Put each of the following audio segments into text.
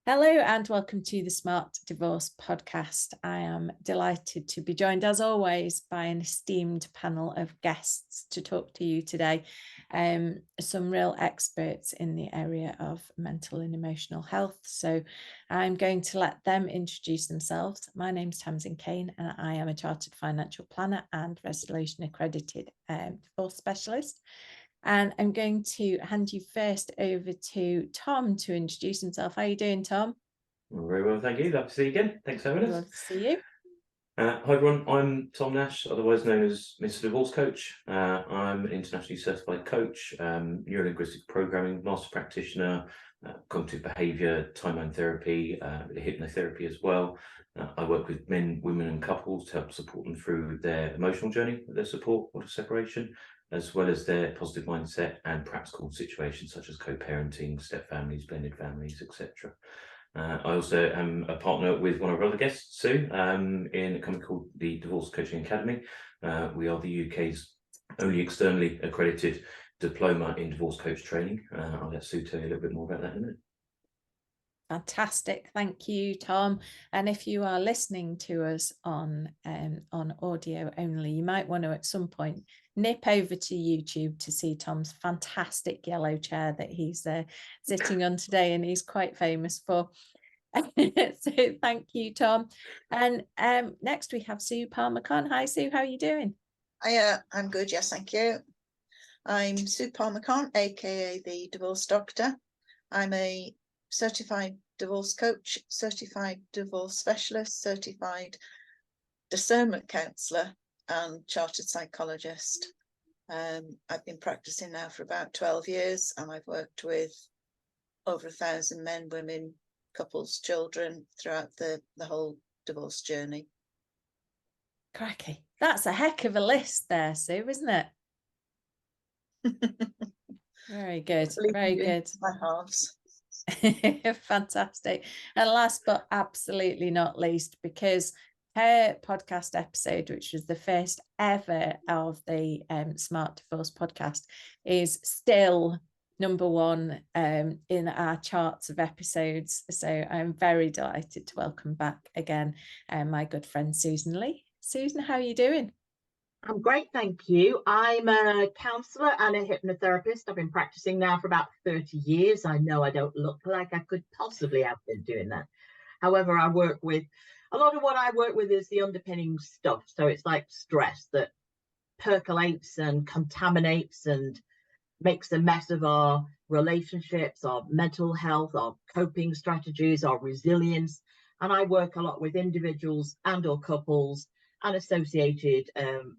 Hello and welcome to the Smart Divorce podcast. I am delighted to be joined, as always, by an esteemed panel of guests to talk to you today. Some real experts in the area of mental and emotional health. So I'm going to let them introduce themselves. My name's Tamsin Kane and I am a Chartered Financial Planner and Resolution Accredited Divorce Specialist. And I'm going to hand you first over to Tom to introduce himself. How are you doing, Tom? Very well, thank you. Love to see you again. Thanks for having us. Love to see you. Hi everyone, I'm Tom Nash, otherwise known as Mr. Divorce Coach. I'm an internationally certified coach, neurolinguistic programming, master practitioner, cognitive behaviour, timeline therapy, hypnotherapy as well. I work with men, women and couples to help support them through their emotional journey, their support or separation, as well as their positive mindset and practical situations such as co-parenting, step families, blended families, etc. I also am a partner with one of our other guests, Sue, in a company called the Divorce Coaching Academy. We are the UK's only externally accredited diploma in divorce coach training. I'll let Sue tell you a little bit more about that in a minute. Fantastic. Thank you, Tom. And if you are listening to us on audio only, you might want to at some point nip over to YouTube to see Tom's fantastic yellow chair that he's sitting on today and he's quite famous for. So thank you, Tom. And next we have Sue Palmer Conn. Hi, Sue. How are you doing? I'm good. Yes, thank you. I'm Sue Palmer Conn, aka the Divorce Doctor. I'm a certified divorce coach, certified divorce specialist, certified discernment counsellor and chartered psychologist. I've been practicing now for about 12 years and I've worked with over 1,000 men, women, couples, children throughout the whole divorce journey. Cracky. That's a heck of a list there, Sue, isn't it? Very good. Very good. My halves. Fantastic. And last but absolutely not least, because her podcast episode, which was the first ever of the Smart Divorce podcast, is still number one in our charts of episodes. So I'm very delighted to welcome back again my good friend Susan Leigh. Susan, how are you doing? I'm great, thank you. I'm a counsellor and a hypnotherapist. I've been practicing now for about 30 years. I know I don't look like I could possibly have been doing that. However, a lot of what I work with is the underpinning stuff. So it's like stress that percolates and contaminates and makes a mess of our relationships, our mental health, our coping strategies, our resilience. And I work a lot with individuals and or couples and associated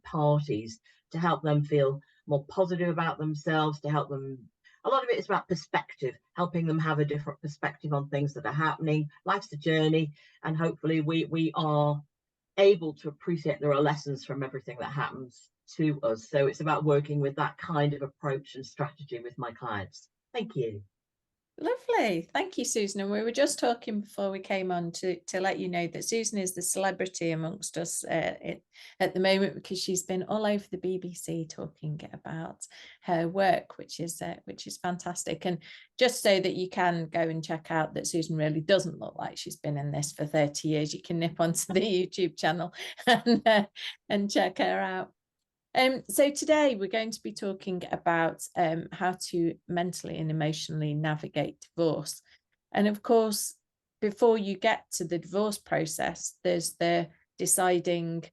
parties to help them feel more positive about themselves, to help them. A lot of it is about perspective, helping them have a different perspective on things that are happening. Life's a journey, and hopefully we are able to appreciate there are lessons from everything that happens to us. So it's about working with that kind of approach and strategy with my clients. Thank you. Lovely. Thank you, Susan. And we were just talking before we came on to let you know that Susan is the celebrity amongst us at the moment, because she's been all over the BBC talking about her work, which is fantastic. And just so that you can go and check out that Susan really doesn't look like she's been in this for 30 years, you can nip onto the YouTube channel and check her out. So today we're going to be talking about how to mentally and emotionally navigate divorce. And of course, before you get to the divorce process, there's the deciding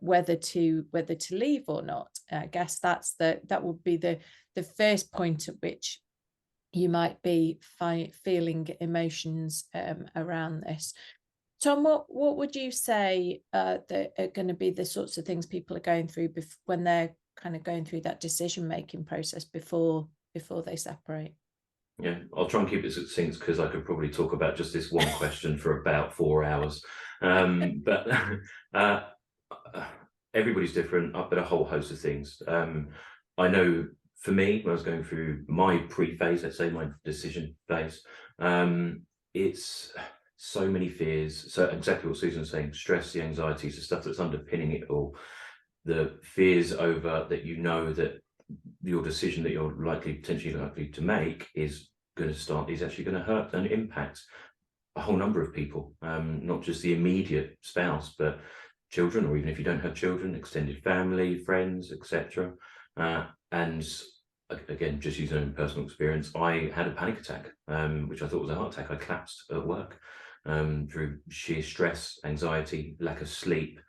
whether to leave or not. I guess that would be the first point at which you might be feeling emotions around this. Tom, what would you say that are going to be the sorts of things people are going through when they're kind of going through that decision-making process before they separate? Yeah, I'll try and keep it succinct because I could probably talk about just this one question for about 4 hours. But everybody's different, but a whole host of things. I know for me, when I was going through my pre-phase, let's say my decision phase, it's so many fears. So exactly what Susan's saying, stress, the anxieties, the stuff that's underpinning it all, the fears over that, you know, that your decision that you're potentially likely to make is going to start is actually going to hurt and impact a whole number of people, not just the immediate spouse, but children, or even if you don't have children, extended family, friends, etc. And again, just using own personal experience, I had a panic attack, which I thought was a heart attack. I collapsed at work through sheer stress, anxiety, lack of sleep,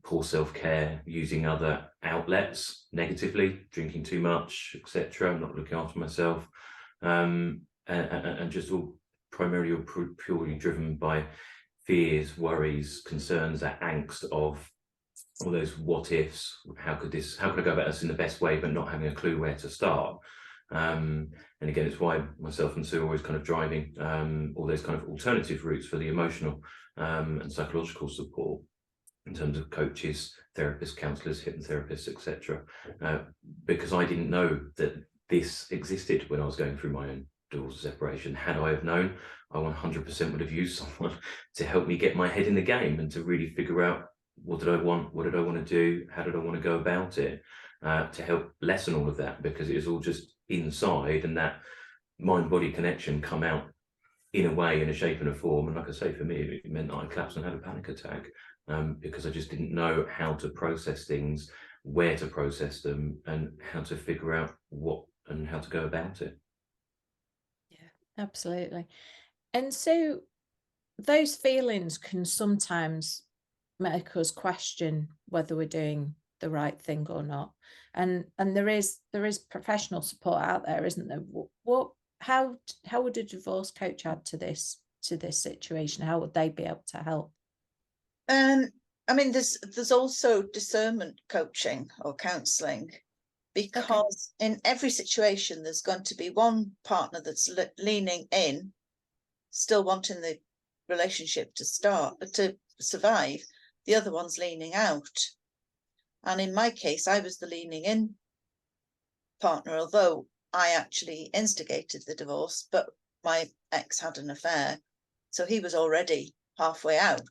poor self-care, using other outlets negatively, drinking too much, etc., not looking after myself, and just all primarily or purely driven by fears, worries, concerns, that angst of all those what ifs. How could I go about this in the best way, but not having a clue where to start? And again, it's why myself and Sue are always kind of driving all those kind of alternative routes for the emotional and psychological support in terms of coaches, therapists, counsellors, hypnotherapists, etc. Because I didn't know that this existed when I was going through my own divorce and separation. Had I have known, I 100% would have used someone to help me get my head in the game and to really figure out what did I want, what did I want to do, how did I want to go about it, to help lessen all of that, because it was all just inside, and that mind-body connection come out in a way, in a shape and a form. And like I say, for me, it meant that I collapsed and had a panic attack because I just didn't know how to process things, where to process them, and how to figure out what and how to go about it. Yeah, absolutely. And so those feelings can sometimes make us question whether we're doing the right thing or not. And there is professional support out there, isn't there? How would a divorce coach add to this situation? How would they be able to help? I mean, there's also discernment coaching or counselling, because in every situation there's going to be one partner that's leaning in, still wanting the relationship to survive. The other one's leaning out. And in my case, I was the leaning in partner, although I actually instigated the divorce, but my ex had an affair, so he was already halfway out.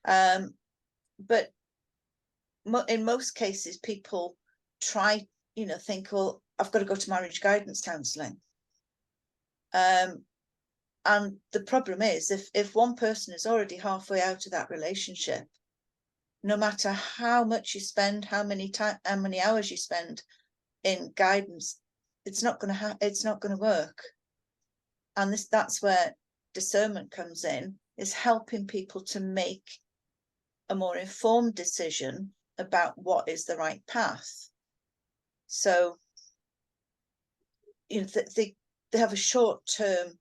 But in most cases, people try, think, well, I've got to go to marriage guidance counselling. And the problem is, if one person is already halfway out of that relationship, no matter how much you spend, how many hours you spend in guidance, it's not going to work. And that's where discernment comes in, is helping people to make a more informed decision about what is the right path. So, they have a short-term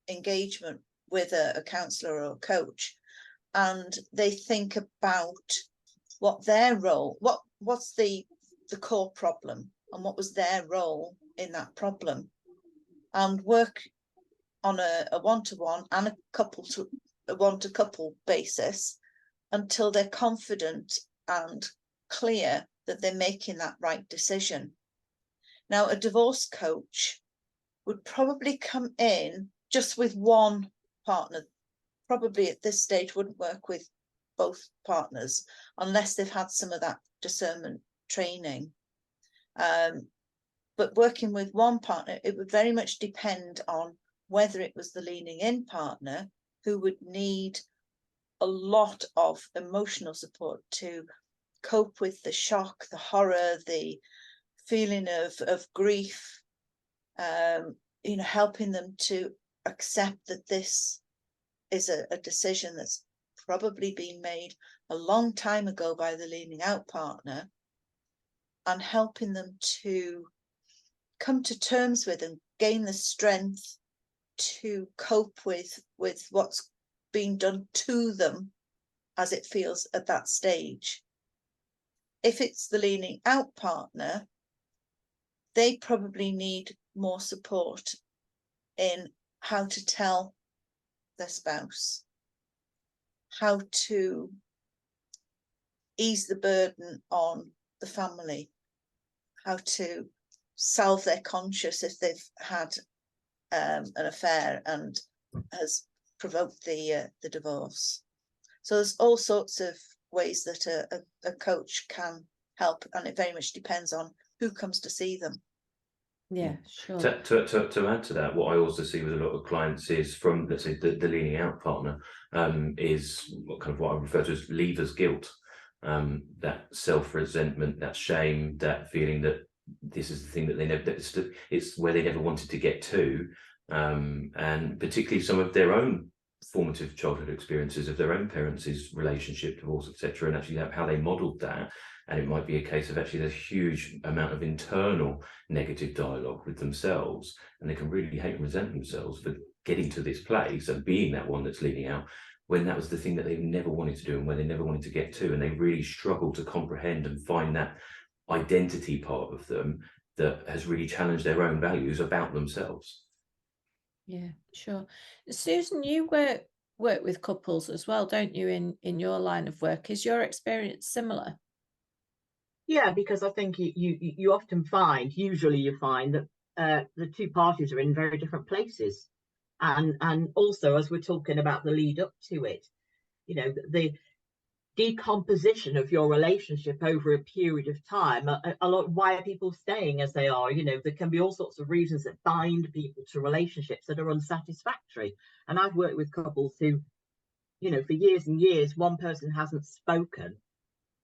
engagement with a counsellor or a coach, and they think about what their role, what's the core problem, and what was their role in that problem, and work on a one-to-one and a one-to-couple basis until they're confident and clear that they're making that right decision. Now, a divorce coach would probably come in just with one partner. Probably at this stage wouldn't work with both partners unless they've had some of that discernment training. But working with one partner, it would very much depend on whether it was the leaning in partner who would need a lot of emotional support to cope with the shock, the horror, the feeling of grief, helping them to accept that this is a decision that's probably been made a long time ago by the leaning out partner, and helping them to come to terms with and gain the strength to cope with what's being done to them as it feels at that stage. If it's the leaning out partner, they probably need more support in how to tell their spouse, how to ease the burden on the family, how to salve their conscience if they've had an affair and has provoked the divorce. So there's all sorts of ways that a coach can help, and it very much depends on who comes to see them. Yeah, sure. To add to that, what I also see with a lot of clients is from, let's say, the leaning out partner, is what I refer to as leaver's guilt. That self-resentment, that shame, that feeling that this is the thing that they never, it's where they never wanted to get to, and particularly some of their own formative childhood experiences of their own parents' relationship, divorce, etc., and actually how they modelled that. And it might be a case of actually there's a huge amount of internal negative dialogue with themselves, and they can really hate and resent themselves for getting to this place and being that one that's leading out, when that was the thing that they never wanted to do and where they never wanted to get to. And they really struggle to comprehend and find that identity part of them that has really challenged their own values about themselves. Yeah, sure. Susan, you work with couples as well, don't you, in your line of work? Is your experience similar? Yeah, because I think you often find, usually you find that the two parties are in very different places. And also, as we're talking about the lead up to it, you know, the decomposition of your relationship over a period of time, a lot, why are people staying as they are? You know, there can be all sorts of reasons that bind people to relationships that are unsatisfactory. And I've worked with couples who, you know, for years and years, one person hasn't spoken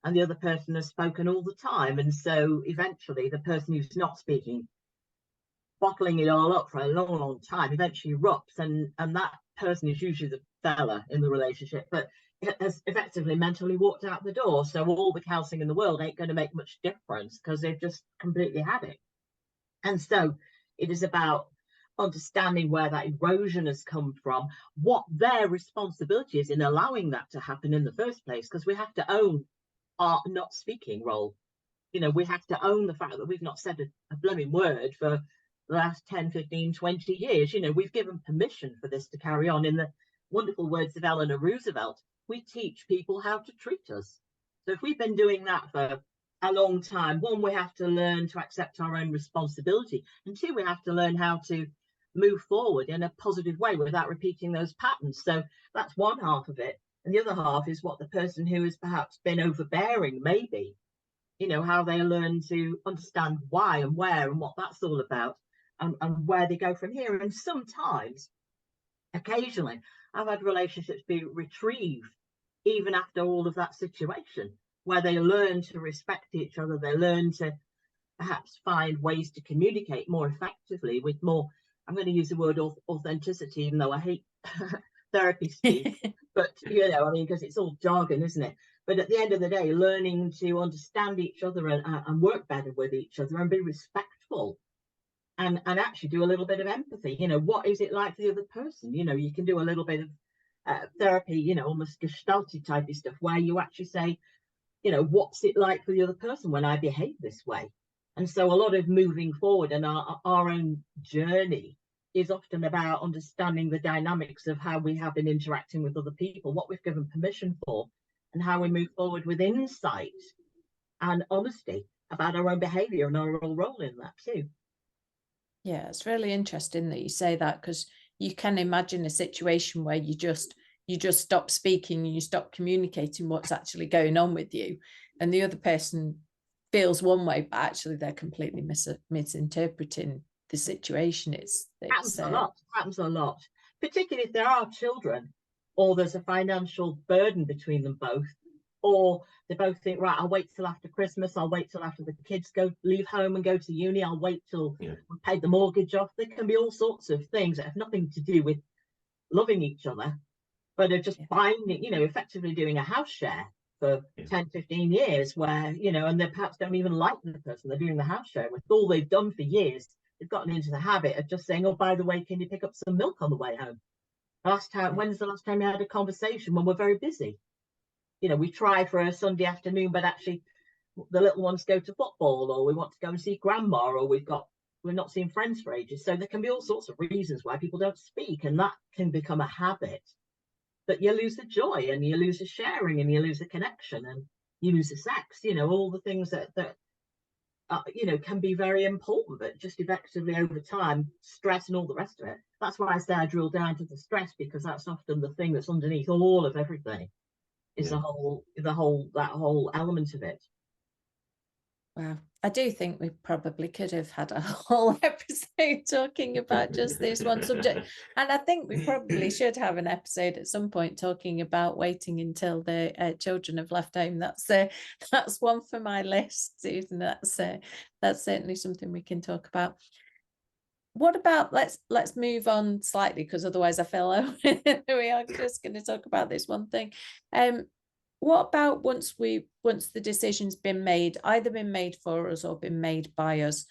and the other person has spoken all the time. And so eventually the person who's not speaking, bottling it all up for a long, long time, eventually erupts. And that person is usually the fella in the relationship, but has effectively mentally walked out the door. So all the counselling in the world ain't going to make much difference because they've just completely had it. And so it is about understanding where that erosion has come from, what their responsibility is in allowing that to happen in the first place, because we have to own our not speaking role. You know, we have to own the fact that we've not said a blooming word for the last 10, 15, 20 years. You know, we've given permission for this to carry on. In the wonderful words of Eleanor Roosevelt, we teach people how to treat us. So if we've been doing that for a long time, one, we have to learn to accept our own responsibility, and two, we have to learn how to move forward in a positive way without repeating those patterns. So that's one half of it. And the other half is what the person who has perhaps been overbearing, maybe, you know, how they learn to understand why and where and what that's all about, and where they go from here. And sometimes, occasionally, I've had relationships be retrieved even after all of that situation, where they learn to respect each other, they learn to perhaps find ways to communicate more effectively with more, I'm going to use the word authenticity, even though I hate therapy speak, but you know, I mean, because it's all jargon, isn't it? But at the end of the day, learning to understand each other and work better with each other and be respectful and actually do a little bit of empathy. You know, what is it like for the other person? You know, you can do a little bit of therapy, you know, almost gestalty type of stuff, where you actually say, you know, what's it like for the other person when I behave this way? And so a lot of moving forward and our own journey is often about understanding the dynamics of how we have been interacting with other people, what we've given permission for, and how we move forward with insight and honesty about our own behaviour and our own role in that too. Yeah, it's really interesting that you say that, because you can imagine a situation where you just stop speaking and you stop communicating what's actually going on with you, and the other person feels one way, but actually they're completely misinterpreting the situation. Happens a lot, particularly if there are children or there's a financial burden between them both, or they both think, right, I'll wait till after Christmas, I'll wait till after the kids leave home and go to uni, I'll wait till we pay the mortgage off. There can be all sorts of things that have nothing to do with loving each other, but are just binding, you know, effectively doing a house share for 10, 15 years, where, you know, and they perhaps don't even like the person they're doing the house share with. All they've done for years, they've gotten into the habit of just saying, oh, by the way, can you pick up some milk on the way home? When's the last time you had a conversation? When we're very busy. You know, we try for a Sunday afternoon, but actually the little ones go to football, or we want to go and see grandma, or we've not seen friends for ages. So there can be all sorts of reasons why people don't speak, and that can become a habit. But you lose the joy, and you lose the sharing, and you lose the connection, and you lose the sex, you know, all the things that you know, can be very important, but just effectively over time, stress and all the rest of it. That's why I say I drill down to the stress, because that's often the thing that's underneath all of everything, is that whole element of it. Wow. I do think we probably could have had a whole episode talking about just this one subject. And I think we probably should have an episode at some point talking about waiting until the children have left home. That's one for my list, Susan. That's certainly something we can talk about. What about, let's move on slightly, because otherwise I feel we are just going to talk about this one thing. What about once the decision's been made, either been made for us or been made by us?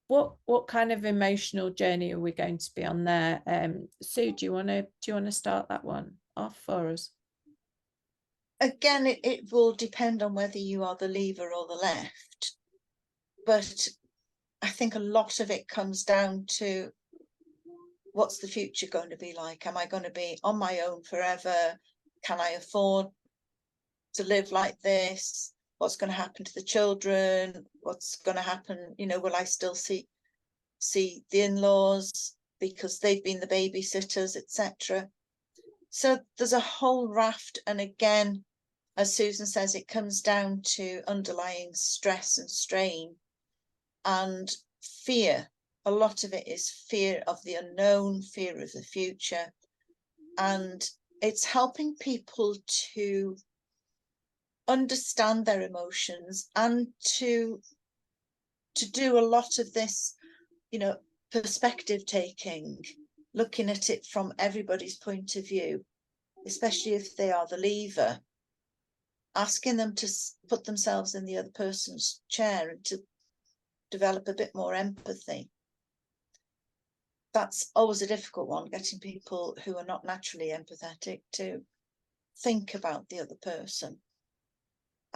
What kind of emotional journey are we going to be on there? Sue, do you want to start that one off for us? Again, it will depend on whether you are the lever or the left, but I think a lot of it comes down to, what's the future going to be like? Am I going to be on my own forever? Can I afford to live like this? What's going to happen to the children? What's going to happen? Will I still see the in-laws because they've been the babysitters, etc.? So there's a whole raft. And again, as Susan says, it comes down to underlying stress and strain and fear. A lot of it is fear of the unknown, fear of the future. And it's helping people to understand their emotions and to do a lot of this, perspective taking, looking at it from everybody's point of view, especially if they are the lever, asking them to put themselves in the other person's chair and to develop a bit more empathy. That's always a difficult one, getting people who are not naturally empathetic to think about the other person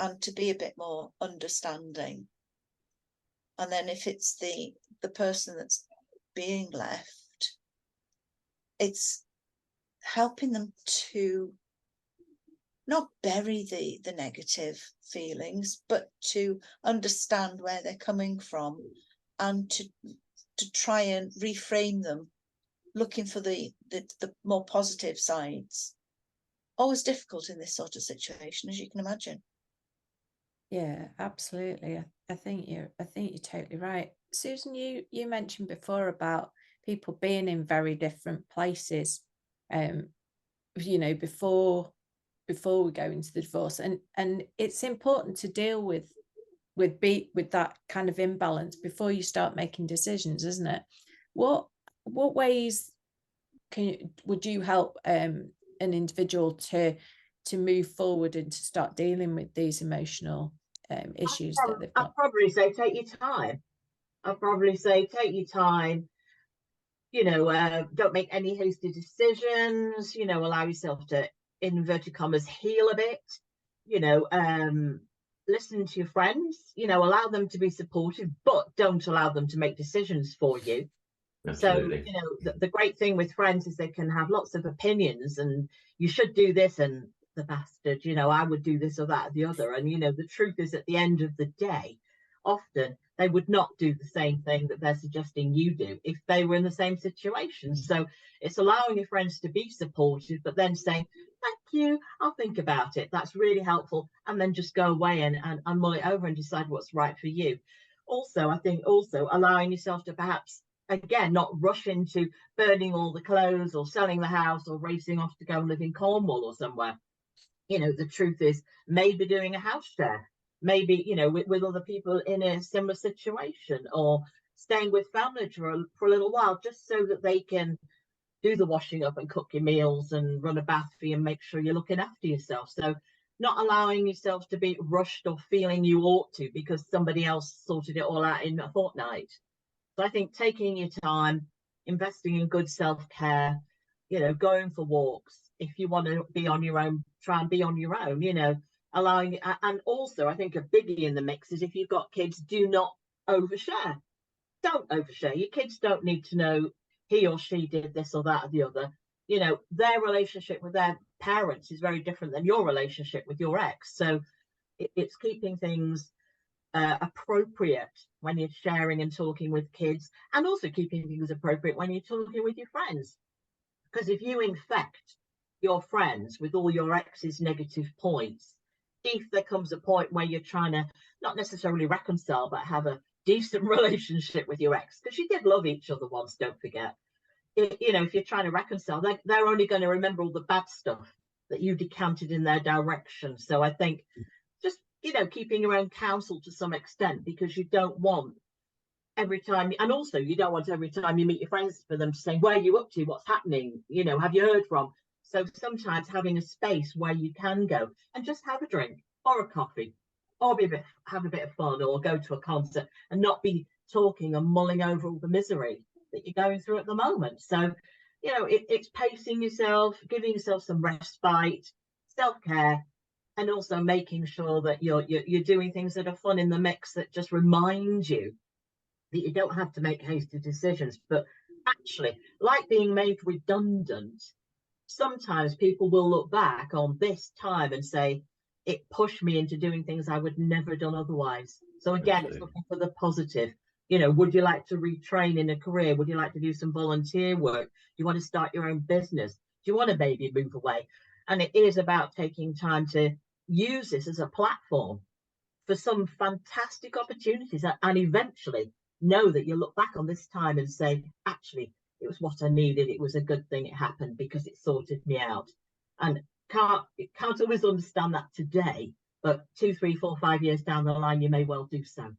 and to be a bit more understanding. And then if it's the person that's being left, it's helping them to not bury the negative feelings, but to understand where they're coming from and to try and reframe them, looking for the more positive sides. Always difficult in this sort of situation, as you can imagine. Yeah, absolutely. I think you're totally right. Susan, you mentioned before about people being in very different places, before we go into the divorce, and it's important to deal with that kind of imbalance before you start making decisions, isn't it? What ways would you help an individual to move forward and to start dealing with these emotional issues that they've got? I'd probably say take your time. Don't make any hasty decisions, allow yourself to, in inverted commas, heal a bit, listen to your friends, allow them to be supportive, but don't allow them to make decisions for you. Absolutely. So, the great thing with friends is they can have lots of opinions, and you should do this, and the bastard, I would do this or that or the other. And, the truth is, at the end of the day, often they would not do the same thing that they're suggesting you do if they were in the same situation. So it's allowing your friends to be supportive, but then saying, thank you, I'll think about it. That's really helpful. And then just go away and mull it over and decide what's right for you. Also, I think allowing yourself to perhaps, again, not rush into burning all the clothes or selling the house or racing off to go and live in Cornwall or somewhere. The truth is, maybe doing a house share, maybe, with other people in a similar situation, or staying with family for a little while, just so that they can do the washing up and cook your meals and run a bath for you and make sure you're looking after yourself. So not allowing yourself to be rushed or feeling you ought to because somebody else sorted it all out in a fortnight. So I think taking your time, investing in good self-care, going for walks. If you want to be on your own, try and be on your own, allowing. And also, I think a biggie in the mix is if you've got kids, do not overshare. Don't overshare. Your kids don't need to know he or she did this or that or the other. Their relationship with their parents is very different than your relationship with your ex. So it's keeping things appropriate when you're sharing and talking with kids, and also keeping things appropriate when you're talking with your friends. Because if you infect your friends with all your ex's negative points, if there comes a point where you're trying to not necessarily reconcile, but have a decent relationship with your ex, because you did love each other once, don't forget. You know, if you're trying to reconcile, they're only going to remember all the bad stuff that you decanted in their direction. So I think just, you know, keeping your own counsel to some extent, because you don't want every time, and also you don't want every time you meet your friends for them to say, where are you up to, what's happening, you know, have you heard from? So sometimes having a space where you can go and just have a drink or a coffee, or have a bit of fun, or go to a concert, and not be talking and mulling over all the misery that you're going through at the moment. So, you know, it's pacing yourself, giving yourself some respite, self-care, and also making sure that you're doing things that are fun in the mix, that just remind you that you don't have to make hasty decisions. But actually, like being made redundant, sometimes people will look back on this time and say, it pushed me into doing things I would never have done otherwise. So again, it's looking for the positive. You know, would you like to retrain in a career? Would you like to do some volunteer work? Do you want to start your own business? Do you want to maybe move away? And it is about taking time to use this as a platform for some fantastic opportunities, and eventually know that you look back on this time and say, actually, it was what I needed. It was a good thing it happened because it sorted me out. And can't always understand that today, but 2, 3, 4, 5 years down the line, you may well do so.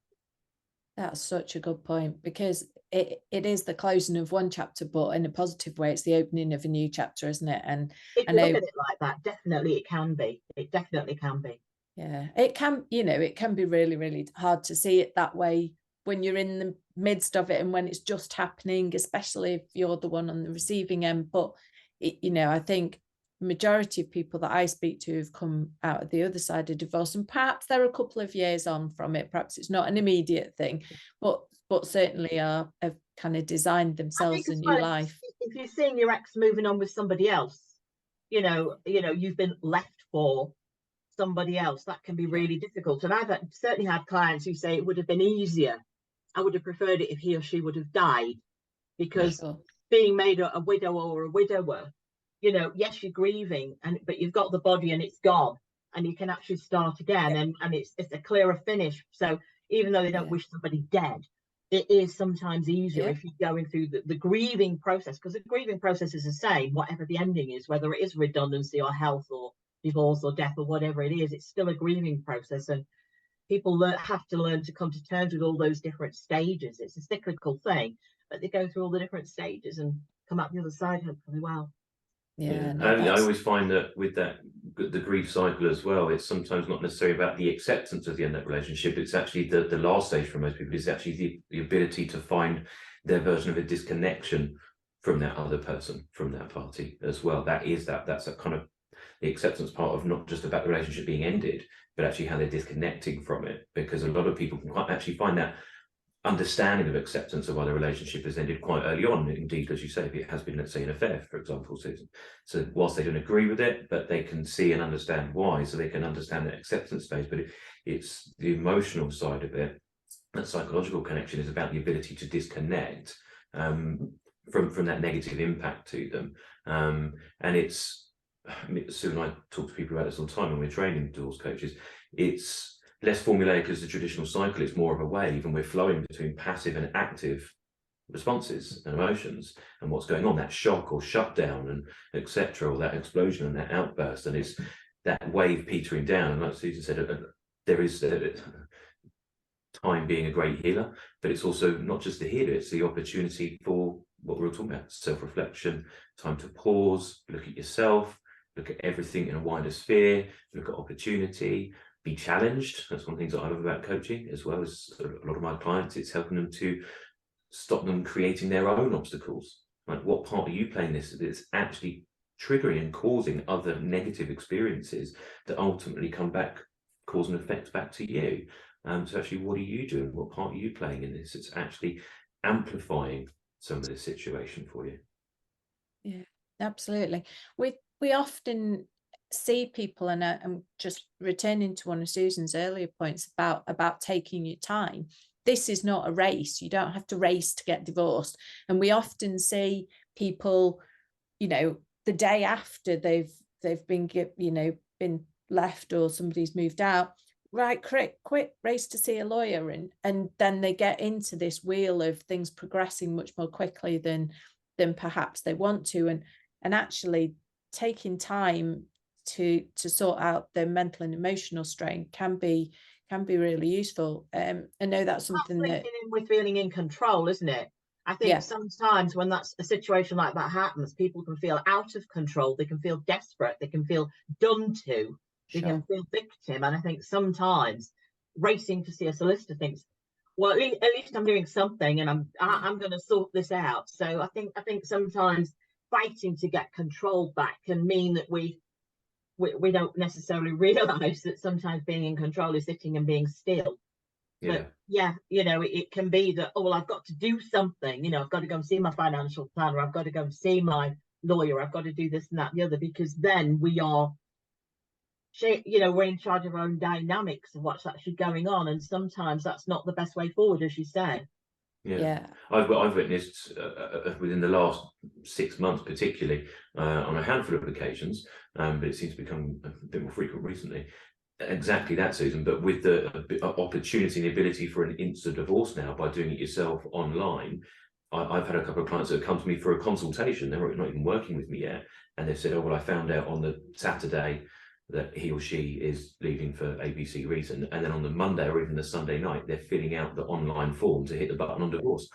That's such a good point, because it is the closing of one chapter, but in a positive way, it's the opening of a new chapter, isn't it? And if you look at it like that, definitely it can be. It definitely can be. Yeah, it can, you know, it can be really, really hard to see it that way when you're in the midst of it and when it's just happening, especially if you're the one on the receiving end. But, you know, I think majority of people that I speak to have come out of the other side of divorce, and perhaps they're a couple of years on from it. Perhaps it's not an immediate thing, but certainly have kind of designed themselves a new life. If you're seeing your ex moving on with somebody else, you know, you've been left for somebody else, that can be really difficult. And I've certainly had clients who say it would have been easier. I would have preferred it if he or she would have died, because being made a widow or a widower, you know, yes, you're grieving, but you've got the body and it's gone, and you can actually start again, and it's a clearer finish. So even though they don't wish somebody dead, it is sometimes easier if you're going through the grieving process, because the grieving process is the same, whatever the ending is, whether it is redundancy or health or divorce or death or whatever it is, it's still a grieving process. And people have to learn to come to terms with all those different stages. It's a cyclical thing, but they go through all the different stages and come out the other side hopefully well. I always find that with the grief cycle as well, it's sometimes not necessarily about the acceptance of the end of that relationship. It's actually the last stage for most people is actually the ability to find their version of a disconnection from that other person, from that party as well. That's a kind of the acceptance part of not just about the relationship being ended, but actually how they're disconnecting from it. Because a lot of people can actually find that understanding of acceptance of why the relationship has ended quite early on. Indeed, as you say, if it has been, let's say, an affair, for example, Susan. So whilst they don't agree with it, but they can see and understand why, so they can understand that acceptance stage. But it's the emotional side of it. That psychological connection is about the ability to disconnect from that negative impact to them. And it's, Sue and I talk to people about this all the time when we're training divorce coaches. It's less formulaic as the traditional cycle. It's more of a wave, and we're flowing between passive and active responses and emotions, and what's going on, that shock or shutdown and etc., or that explosion and that outburst, and it's that wave petering down. And like Susan said, there is time being a great healer, but it's also not just the healer, it's the opportunity for what we're all talking about, self-reflection, time to pause, look at yourself, look at everything in a wider sphere, look at opportunity, be challenged. That's one of the things that I love about coaching, as well as a lot of my clients. It's helping them to stop them creating their own obstacles. Like, what part are you playing this that's actually triggering and causing other negative experiences that ultimately come back, cause and effect back to you? So actually, what are you doing? What part are you playing in this? It's actually amplifying some of the situation for you. Yeah, absolutely. We often see people, and I'm just returning to one of Susan's earlier points about taking your time. This is not a race. You don't have to race to get divorced. And we often see people, you know, the day after they've been left or somebody's moved out, right, quick race to see a lawyer, and then they get into this wheel of things progressing much more quickly than perhaps they want to, and actually taking time to sort out their mental and emotional strain can be really useful. I know that's something that with feeling in control, isn't it? I think sometimes when that's a situation like that happens, people can feel out of control, they can feel desperate, they can feel done to, they can feel victim. And I think sometimes racing to see a solicitor thinks, well, at least I'm doing something, and I'm going to sort this out. So I think sometimes fighting to get control back can mean that we don't necessarily realize that sometimes being in control is sitting and being still. But it can be that, oh, well, I've got to do something, I've got to go and see my financial planner, I've got to go and see my lawyer, I've got to do this and that and the other, because then we are, we're in charge of our own dynamics of what's actually going on, and sometimes that's not the best way forward, as you say. I've witnessed within the last 6 months, particularly on a handful of occasions, but it seems to become a bit more frequent recently. Exactly that, Susan, but with the opportunity and the ability for an instant divorce now by doing it yourself online. I've had a couple of clients that have come to me for a consultation. They're not even working with me yet, and they've said, oh, well, I found out on the Saturday that he or she is leaving for ABC reason, and then on the Monday or even the Sunday night, they're filling out the online form to hit the button on divorce.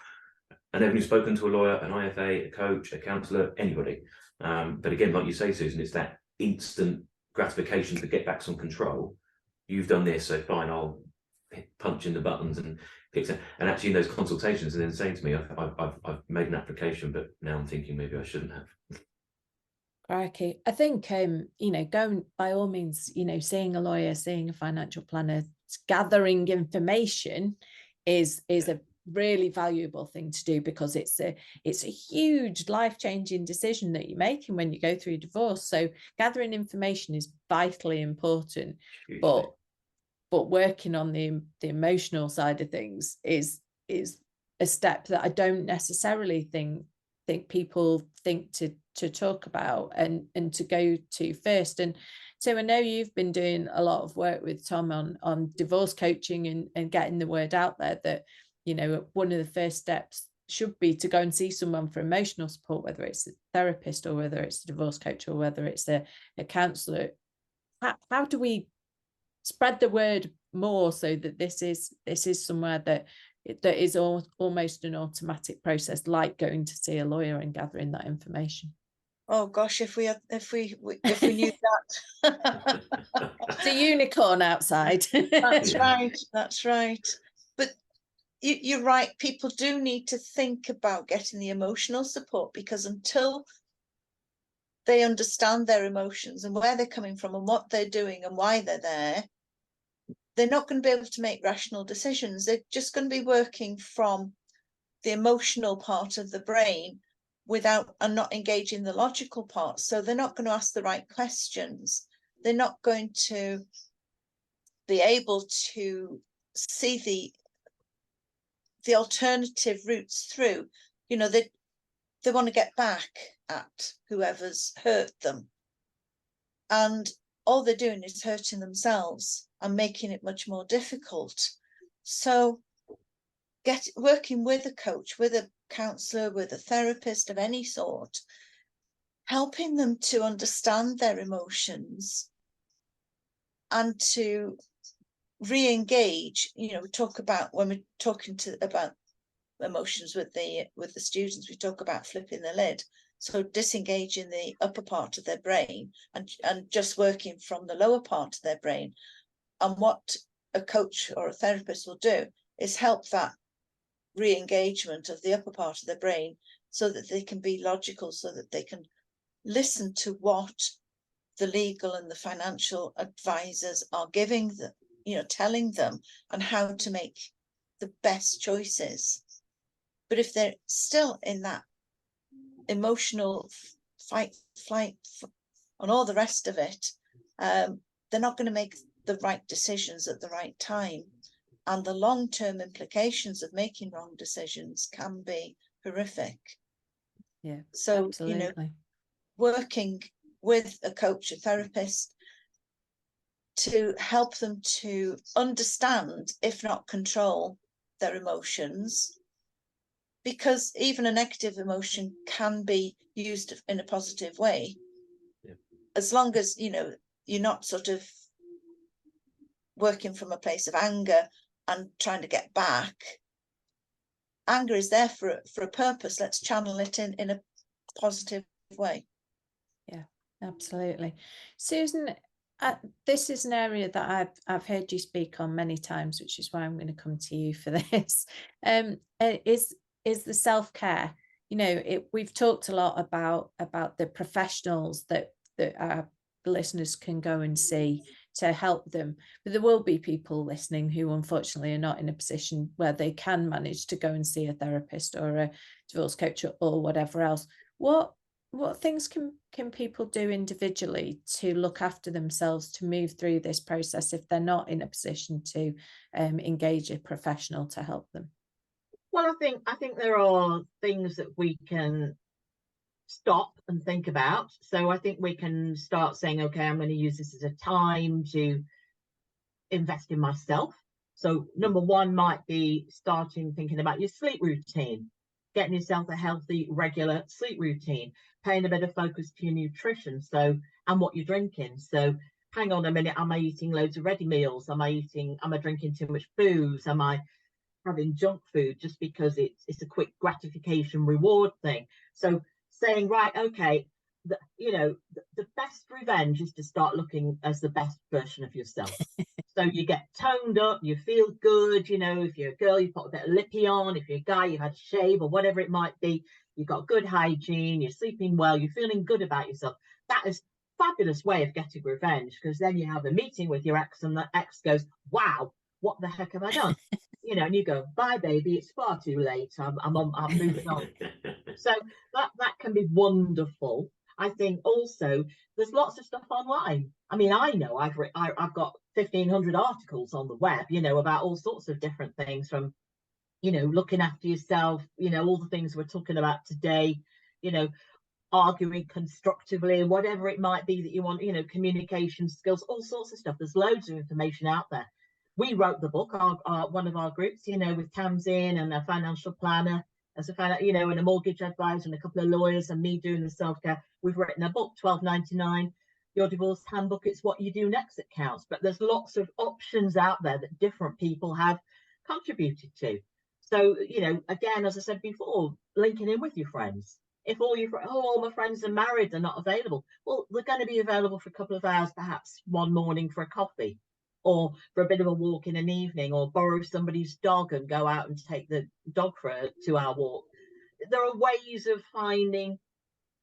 And they've spoken to a lawyer, an IFA, a coach, a counsellor, anybody. But again, like you say, Susan, it's that instant gratification to get back some control. You've done this, so fine, I'll punch in the buttons and fix it. And actually in those consultations, and then saying to me, I've made an application, but now I'm thinking maybe I shouldn't have. Crikey. I think, going by all means, seeing a lawyer, seeing a financial planner, gathering information is a really valuable thing to do, because it's a huge life-changing decision that you're making when you go through a divorce. So gathering information is vitally important, but working on the emotional side of things is a step that I don't necessarily think people think to talk about and to go to first. And so I know you've been doing a lot of work with Tom on divorce coaching and getting the word out there that, one of the first steps should be to go and see someone for emotional support, whether it's a therapist or whether it's a divorce coach or whether it's a counsellor. How do we spread the word more so that this is somewhere that is almost an automatic process, like going to see a lawyer and gathering that information? Oh gosh, if we knew that. It's a unicorn outside. That's right. But you're right, people do need to think about getting the emotional support, because until they understand their emotions and where they're coming from and what they're doing and why they're there, they're not going to be able to make rational decisions. They're just going to be working from the emotional part of the brain and not engaging the logical part. So they're not going to ask the right questions. They're not going to be able to see the alternative routes through. They want to get back at whoever's hurt them, and all they're doing is hurting themselves and making it much more difficult. So working with a coach, with a counsellor, with a therapist of any sort, helping them to understand their emotions and to re-engage. We talk about, when we're talking about emotions with the students, we talk about flipping the lid. So disengaging the upper part of their brain and just working from the lower part of their brain. And what a coach or a therapist will do is help that re-engagement of the upper part of their brain so that they can be logical, so that they can listen to what the legal and the financial advisors are giving them, telling them, and how to make the best choices. But if they're still in that emotional fight, flight, and all the rest of it, they're not going to make the right decisions at the right time. And the long-term implications of making wrong decisions can be horrific. Yeah, so absolutely. Working with a coach, a therapist, to help them to understand, if not control, their emotions, because even a negative emotion can be used in a positive way. Yeah. As long as, you know, you're not sort of working from a place of anger and trying to get back. Anger is there for a purpose. Let's channel it in a positive way. Yeah, absolutely. Susan, this is an area that I've heard you speak on many times, which is why I'm going to come to you for this. Is the self-care. You know, we've talked a lot about the professionals that our listeners can go and see to help them, but there will be people listening who unfortunately are not in a position where they can manage to go and see a therapist or a divorce coach or whatever else. What things can people do individually to look after themselves, to move through this process if they're not in a position to engage a professional to help them? Well, I think there are things that we can stop and think about. So I think we can start saying, okay, I'm going to use this as a time to invest in myself. So number one might be starting thinking about your sleep routine, getting yourself a healthy, regular sleep routine, paying a bit of focus to your nutrition, so, and what you're drinking. So hang on a minute, am I eating loads of ready meals? Am I drinking too much booze? Am I having junk food just because it's a quick gratification reward thing? So saying, right, okay, the best revenge is to start looking as the best version of yourself. So you get toned up, you feel good, you know, if you're a girl, you put a bit of lippy on, if you're a guy, you've had a shave or whatever it might be, you've got good hygiene, you're sleeping well, you're feeling good about yourself. That is a fabulous way of getting revenge, because then you have a meeting with your ex and the ex goes, wow, what the heck have I done? You know, and you go, bye, baby, it's far too late. I'm moving on. So that can be wonderful. I think also there's lots of stuff online. I mean, I know I've got 1,500 articles on the web, you know, about all sorts of different things, from, you know, looking after yourself, you know, all the things we're talking about today, you know, arguing constructively, whatever it might be that you want, you know, communication skills, all sorts of stuff. There's loads of information out there. We wrote the book, one of our groups, you know, with Tamsin and a financial planner, as a you know, and a mortgage advisor and a couple of lawyers, and me doing the self-care. We've written a book, $12.99, Your Divorce Handbook. It's what you do next that counts. But there's lots of options out there that different people have contributed to. So, you know, again, as I said before, linking in with your friends. If all my friends are married, they're not available. Well, they're going to be available for a couple of hours, perhaps one morning for a coffee, or for a bit of a walk in an evening, or borrow somebody's dog and go out and take the dog for a 2-hour walk. There are ways of finding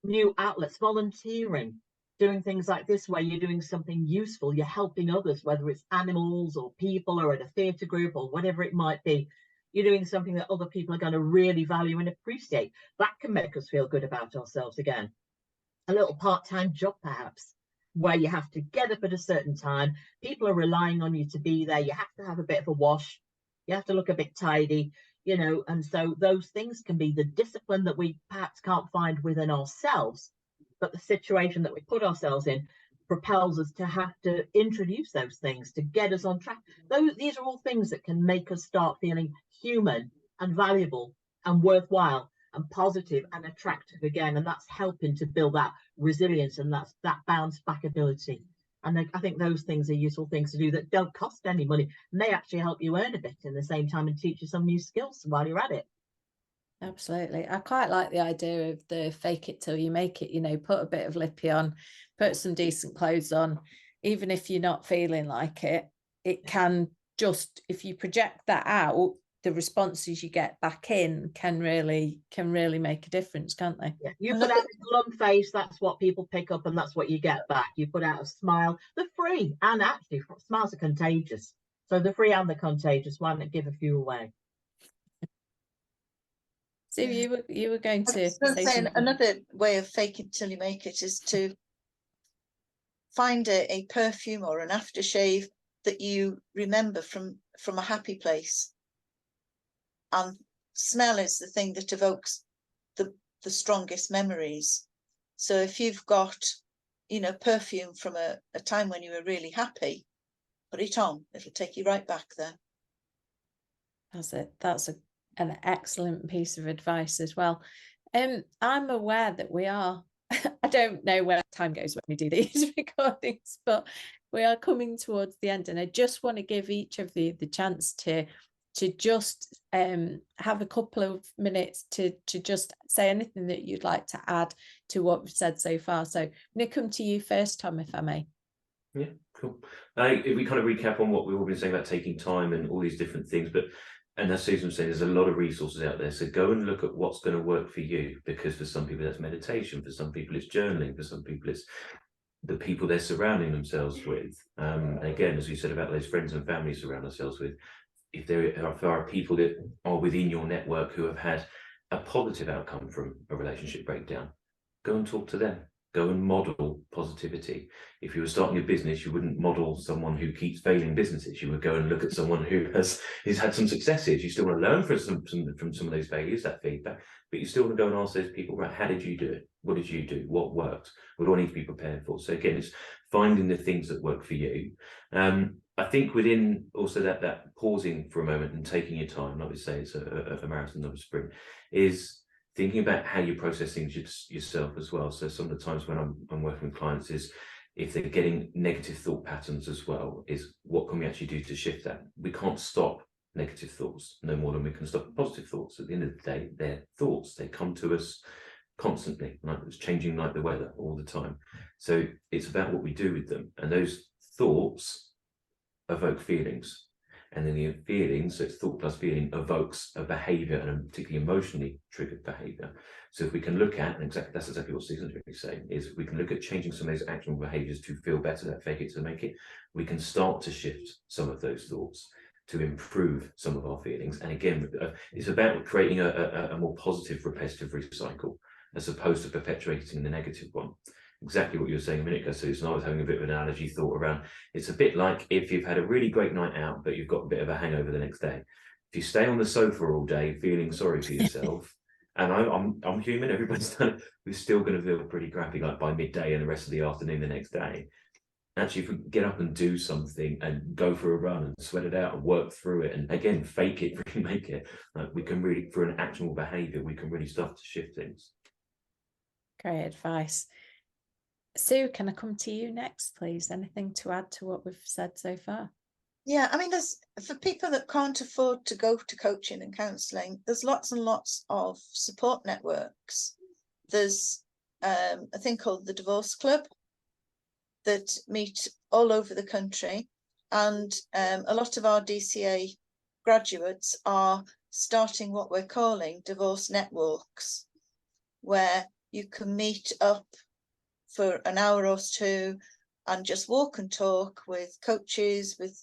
new outlets, volunteering, doing things like this where you're doing something useful, you're helping others, whether it's animals or people or at a theatre group or whatever it might be. You're doing something that other people are going to really value and appreciate. That can make us feel good about ourselves again. A little part-time job, perhaps, where you have to get up at a certain time, people are relying on you to be there, you have to have a bit of a wash, you have to look a bit tidy, you know, and so those things can be the discipline that we perhaps can't find within ourselves, but the situation that we put ourselves in propels us to have to introduce those things to get us on track. These are all things that can make us start feeling human and valuable and worthwhile and positive and attractive again, and that's helping to build that resilience and that bounce back ability. And I think those things are useful things to do that don't cost any money, and they actually help you earn a bit in the same time and teach you some new skills while you're at it. Absolutely. I quite like the idea of the fake it till you make it, you know, put a bit of lippy on, put some decent clothes on, even if you're not feeling like it. It can just, if you project that out, the responses you get back in can really make a difference, can't they? Yeah. You put out a glum face, that's what people pick up, and that's what you get back. You put out a smile, they're free, and actually smiles are contagious. So they're free and they're contagious. Why not give a few away? So you were going to say another way of fake it till you make it is to find a perfume or an aftershave that you remember from a happy place. And smell is the thing that evokes the strongest memories. So if you've got, you know, perfume from a time when you were really happy, put it on. It'll take you right back there. That's it. That's an excellent piece of advice as well. I'm aware that we are, I don't know where time goes when we do these recordings, but we are coming towards the end, and I just want to give each of you the chance to just have a couple of minutes to just say anything that you'd like to add to what we've said so far. So I'm going to come to you first, Tom, if I may. Yeah, cool. If we kind of recap on what we've all been saying about taking time and all these different things, and as Susan was saying, there's a lot of resources out there. So go and look at what's going to work for you, because for some people that's meditation, for some people it's journaling, for some people it's the people they're surrounding themselves with. And again, as we said about those friends and family surround ourselves with, if there are people that are within your network who have had a positive outcome from a relationship breakdown, go and talk to them. Go and model positivity. If you were starting a business, you wouldn't model someone who keeps failing businesses. You would go and look at someone who's had some successes. You still want to learn from some of those failures, that feedback, but you still want to go and ask those people, right, how did you do it? What did you do? What worked? What do I need to be prepared for? So again, it's finding the things that work for you. I think within also that pausing for a moment and taking your time, like we say, it's a marathon, not a sprint, is thinking about how you process things yourself as well. So some of the times when I'm working with clients is, if they're getting negative thought patterns as well, is what can we actually do to shift that? We can't stop negative thoughts no more than we can stop positive thoughts. At the end of the day, they're thoughts. They come to us constantly, like it's changing like the weather all the time. So it's about what we do with them. And those thoughts evoke feelings. And then the feelings, so it's thought plus feeling, evokes a behavior, and a particularly emotionally triggered behavior. So if we can look at, and that's exactly what Susan's really saying, is we can look at changing some of those actionable behaviors to feel better, that fake it to make it, we can start to shift some of those thoughts to improve some of our feelings. And again, it's about creating a more positive repetitive recycle, as opposed to perpetuating the negative one. Exactly what you were saying a minute ago, Susan. I was having a bit of an analogy thought around, it's a bit like if you've had a really great night out, but you've got a bit of a hangover the next day. If you stay on the sofa all day feeling sorry for yourself, and I'm human, everybody's done it, we're still going to feel pretty crappy like by midday and the rest of the afternoon the next day. Actually, if we get up and do something and go for a run and sweat it out and work through it, and again, fake it, really make it, we can really, for an actionable behavior, we can really start to shift things. Great advice. Sue, can I come to you next, please? Anything to add to what we've said so far? Yeah, I mean, there's, for people that can't afford to go to coaching and counselling, there's lots and lots of support networks. There's a thing called the Divorce Club that meet all over the country, and a lot of our DCA graduates are starting what we're calling divorce networks, where you can meet up for an hour or two and just walk and talk with coaches, with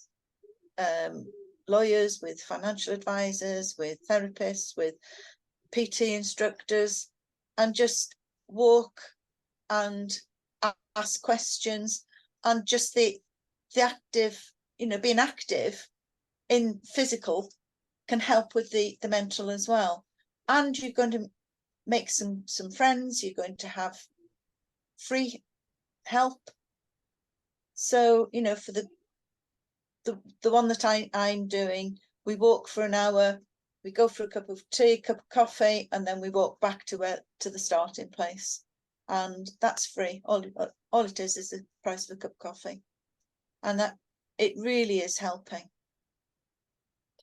lawyers, with financial advisors, with therapists, with PT instructors, and just walk and ask questions, and just the active, being active in physical can help with the mental as well. And you're going to make some friends, you're going to have free help. So, for the one that I'm doing, we walk for an hour, we go for a cup of tea, cup of coffee, and then we walk back to the starting place, and that's free. All it is the price of a cup of coffee, and that it really is helping.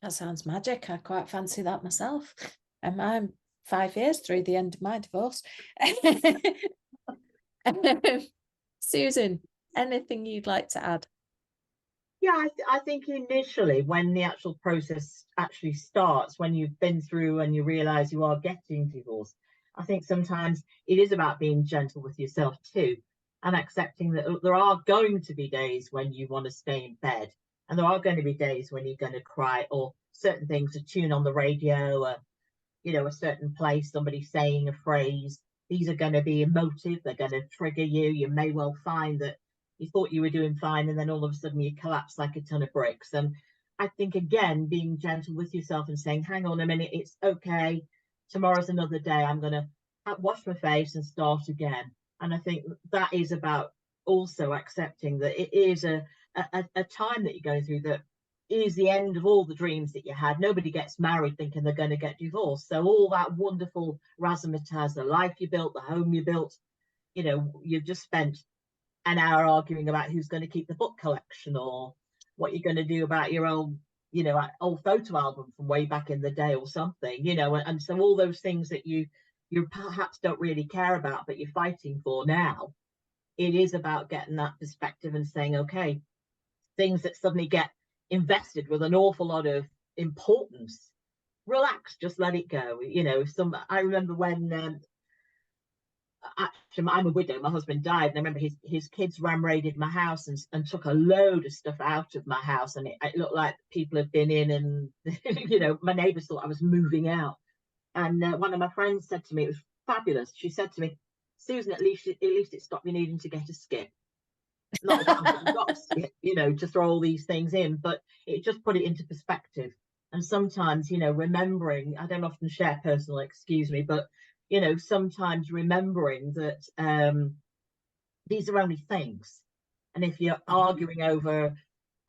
That sounds magic. I quite fancy that myself, and I'm 5 years through the end of my divorce. Susan, anything you'd like to add? Yeah, I think initially, when the actual process actually starts, when you've been through and you realize you are getting divorced, I think sometimes it is about being gentle with yourself too, and accepting that there are going to be days when you want to stay in bed, and there are going to be days when you're going to cry, or certain things, a tune on the radio, a certain place, somebody saying a phrase. These are going to be emotive, they're going to trigger you. You may well find that you thought you were doing fine, and then all of a sudden you collapse like a ton of bricks. And I think, again, being gentle with yourself and saying, hang on a minute, it's okay, tomorrow's another day, I'm going to wash my face and start again. And I think that is about also accepting that it is a a time that you're going through that is the end of all the dreams that you had. Nobody gets married thinking they're going to get divorced. So all that wonderful razzmatazz, the life you built, the home you built, you know, you've just spent an hour arguing about who's going to keep the book collection or what you're going to do about your old, you know, old photo album from way back in the day or something, you know, and so all those things that you perhaps don't really care about, but you're fighting for now. It is about getting that perspective and saying, okay, things that suddenly get invested with an awful lot of importance, relax, just let it go. You know, I remember when actually I'm a widow, my husband died, and I remember his kids raided my house and took a load of stuff out of my house, and it looked like people had been in, and you know, my neighbours thought I was moving out. And one of my friends said to me, it was fabulous, she said to me, Susan, at least it stopped you needing to get a skip. Not that I've got a skip, you know, to throw all these things in, but it just put it into perspective. And sometimes, you know, remembering, I don't often share personal, excuse me, but you know, sometimes remembering that these are only things. And if you're arguing over,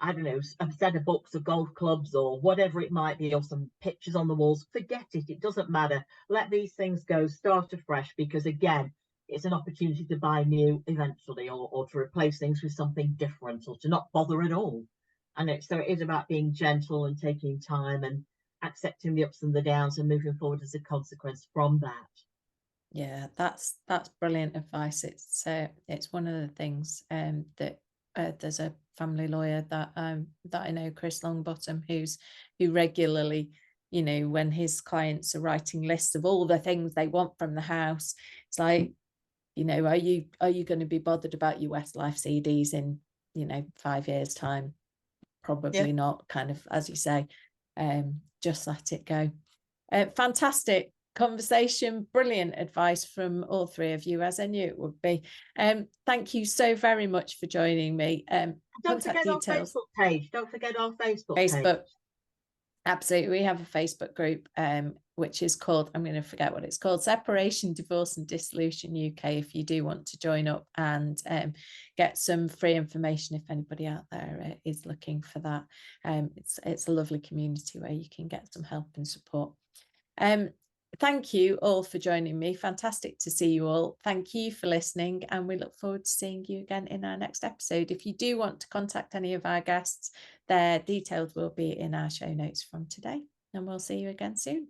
I don't know, a set of books or golf clubs or whatever it might be, or some pictures on the walls, forget it. It doesn't matter. Let these things go, start afresh, because again, it's an opportunity to buy new eventually, or to replace things with something different, or to not bother at all. And so it is about being gentle and taking time and accepting the ups and the downs and moving forward as a consequence from that. Yeah, that's brilliant advice. It's one of the things that there's a family lawyer that I know, Chris Longbottom, who regularly, you know, when his clients are writing lists of all the things they want from the house, it's like, you know, are you going to be bothered about your Westlife CDs in, you know, 5 years time? Probably not, kind of, as you say, just let it go. Fantastic conversation, brilliant advice from all three of you, as I knew it would be. Thank you so very much for joining me. Don't forget our Facebook page. Don't forget our Facebook page. Absolutely. We have a Facebook group, which is called, I'm going to forget what it's called, Separation, Divorce and Dissolution UK, if you do want to join up and get some free information if anybody out there is looking for that. It's a lovely community where you can get some help and support. Thank you all for joining me. Fantastic to see you all. Thank you for listening, and we look forward to seeing you again in our next episode. If you do want to contact any of our guests, their details will be in our show notes from today, and we'll see you again soon.